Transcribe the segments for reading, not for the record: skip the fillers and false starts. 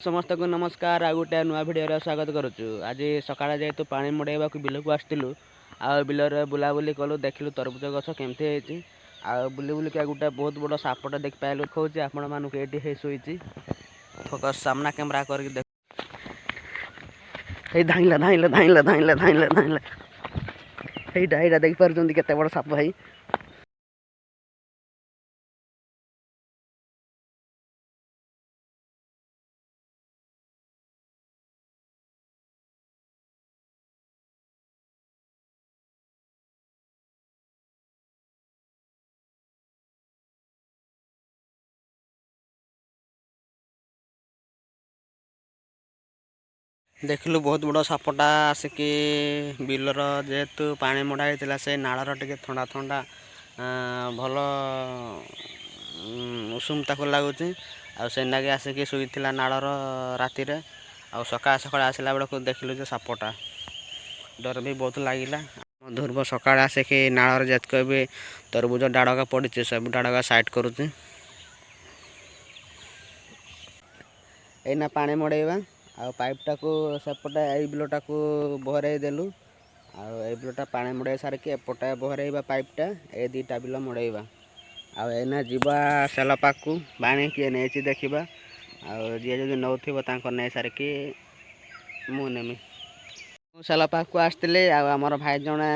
समस्त को नमस्कार आ गोटे नुआ भिडियो स्वागत करुचु। आज सकाଳେ जेहेतु पानी मड़ाइबा बिल को आसलु आ बिलर बुलाबुली कलु देखिलु तरबुज गछ केमती होती आ बुली बुलिका गोटे बहुत बड़ सापटे देख पाइलु खोज आपण मानक ये शोची फोकस सामना कैमरा करके देख धाइला धाइला धाइला धाइला धाइला धाइला एटा देख पार्टी केते बड़ साप भाई। देखिलु बहुत बड़ सापटा आसिकी बिलर जेहेतु पानी मड़ा होता से नालर टे थंडा थंडा भल उषुम ताक लगुच आगे आसिकी शुईला नालर राति आ सका सका आसला बेलू देखिलु जो सापटा डर भी बहुत लगिला। ध्रुव सका आसिकी नालर जेतक भी तरबुज डाड़का पड़ी सब डाड़का साइड करुचे एना पानी मड़ेबा आ पाइपटा को सेपटे ए बिलटा को बहरे देलु आ बिलटा पानी मड़े सारिकी एपटे बहरेबा पाइपटा ए दुईटा बिल मड़ेबा आना जीवा सेल पाक को पानी किए नहीं देखा जी जब नौ नहीं सारिकी मुनेमी सेल पाक को आसते आमर भाई जड़े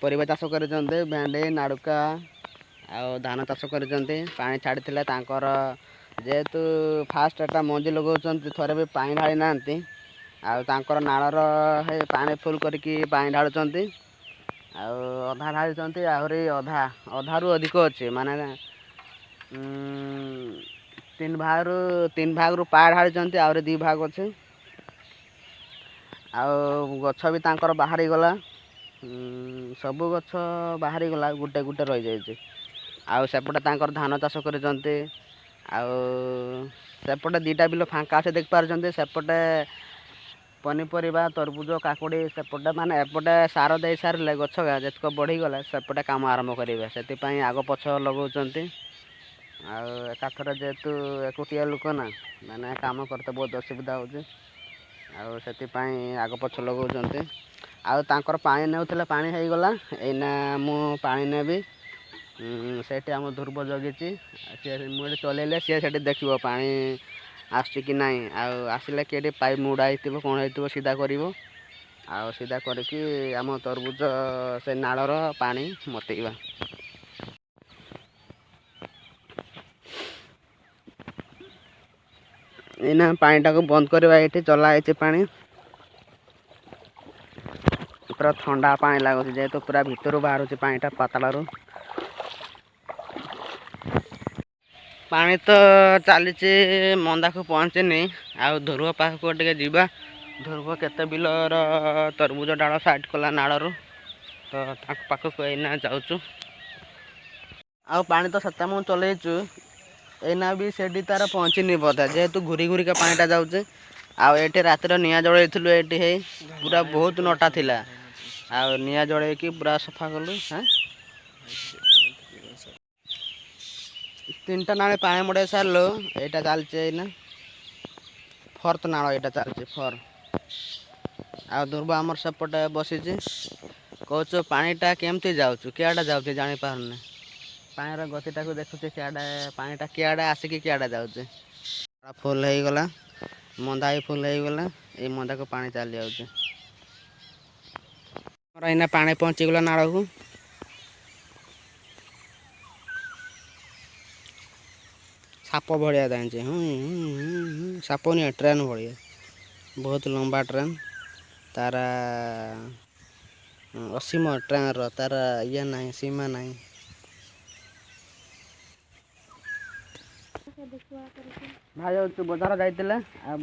परिवा चाष कर भेंडी नाड़ुका आ धान चाष कर पानी छाड़ी जेहेतु फास्ट एटा मंजी लगाउछन थरे भी पानी ढाली नांती आर नालर पानी फुल करके पानी ढालुचंती अधा ढाली आहरी अधा अधारू अधिक अच्छे माने तीन भाग रु पा ढाली आहरी 2 भाग अच्छे गछ भी तांकर बाहरी गला सबु गछ बाहरी गला गुटे गुटे रही जाइए आसेपटे तांकर धान चाष करते सेपटे 2टा बिल फांका से देख पार्टी सेपटे पनीपरिया तरबुज काकुड़ी सेपटे माने एपटे सार दे सारे गछ जितक बढ़ीगला सेपटे कम आरंभ करेंगे से आग पछ लगाउछंती एकाथर जेहेतु एकुटिया लोक ना मैंने काम करते बहुत असुविधा होती आग पछ लगाउछंती आर पानी नेउथिले पानी हो गला एना मु पानी नेबी से आम ध्रुव जगी मुझे चलैले सी से देखो पानी आसुची कि ना आसिले कि पाइप मुड़ा हो कौन हो सीधा कर सीधा करके आम तरबुज से नालर पानी मतेवा एना पानीटा को बंद करवा ये चलाई पानी पूरा ठंडा पानी लगुच जेहेतु पूरा भितर बाहर पानीटा पातलू पानी तो चली मंदा को पहुँचनी ध्रुव पाख को जीवा ध्रुव केते बिलर तरबुज डाल साइड कला नालू तो पाखक एना जाऊँ पानी तो सत्ता मुझे चलैचु एना भी से तार पहुँचनी बोधा जेहेतु घूरी घूरिका पानीटा जाऊे आठ रातिर निआ जलैलु ये पूरा बहुत नटा थिला निआ जल पूरा सफा कलु हाँ 3टा नाले पानी मड़े सारू यहाँ चलचे ना 4th नाल यहाँ चलचे 4 आ ध्रुव आमर सेपटे बसी कौच पानीटा केमती जाऊँ किआडे जाऊँ जापारे पानी गतिटा को देखुचे किआडे पानीटा किआडे आसिकी किआडे जाऊँ फुल हो गला मंदा ही फुल हो गला ये मंदा को पानी चली जाऊँ इना पानी पहुँचीगला नाल को साप भाया दाचे साप नहीं ट्रेन भाया बहुत लंबा ट्रेन तार असीम ट्रेन रो तार ये ना सीमा ना भाई बजार जाते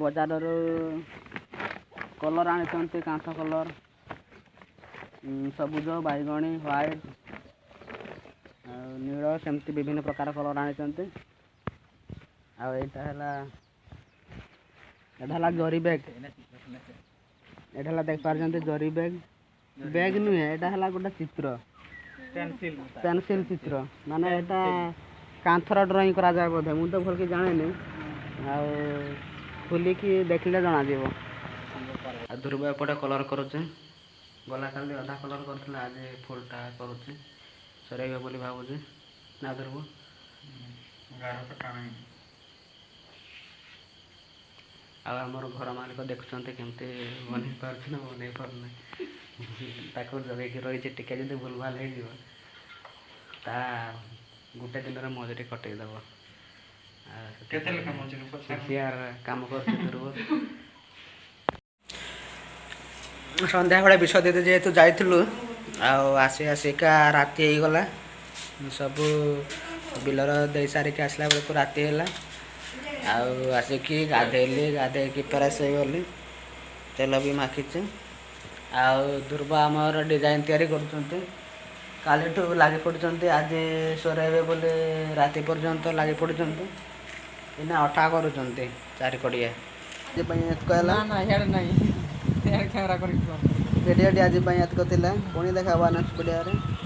बजार कलर आनी कांथ कलर सबुज बैगणी व्हाइट नील सेमती विभिन्न प्रकार कलर आनी एटा जरी बैग एटा देख पार्टी जरी बैग बैग नुहे एटा गोटे चित्र पेनसिल चित्र माने एटा कांथर ड्राइंग करा जाए बोधे मुझे तो भल के जाने खोलिकी देखले जना जीव आ ध्रुव एपटे कलर करुचे गला काली अधा कलर करथिला आज फुलटा करुचे सरेइबे बोली भाबुचे ना ध्रुव गाढ़ तो टाणी आमर घर मालिक देखुं केमती बन पार्छ ना बन पारना जगह रही टिके जब भूल भाल हो गोटे दिन मजुरी कटेदब यार कम कर सन्ध्या बेले विष दे जेहेतु जाइलु आसी आसिका राति हो गला सब बिलर दे सारिक आसला बेलू राति है आसिकी गाधेली गाधे फ्रेश हो गली तेल भी माखीचे ध्रुव आमर डिजाइन तैयारी कर कालीठू लगी पड़ते आज सोरेबे बोले राति पर्यंत लगी पड़ते इना अठा कर चारिकड़िया भिडियो आज एतक पुणी देखा नेक्स्ट भिडियो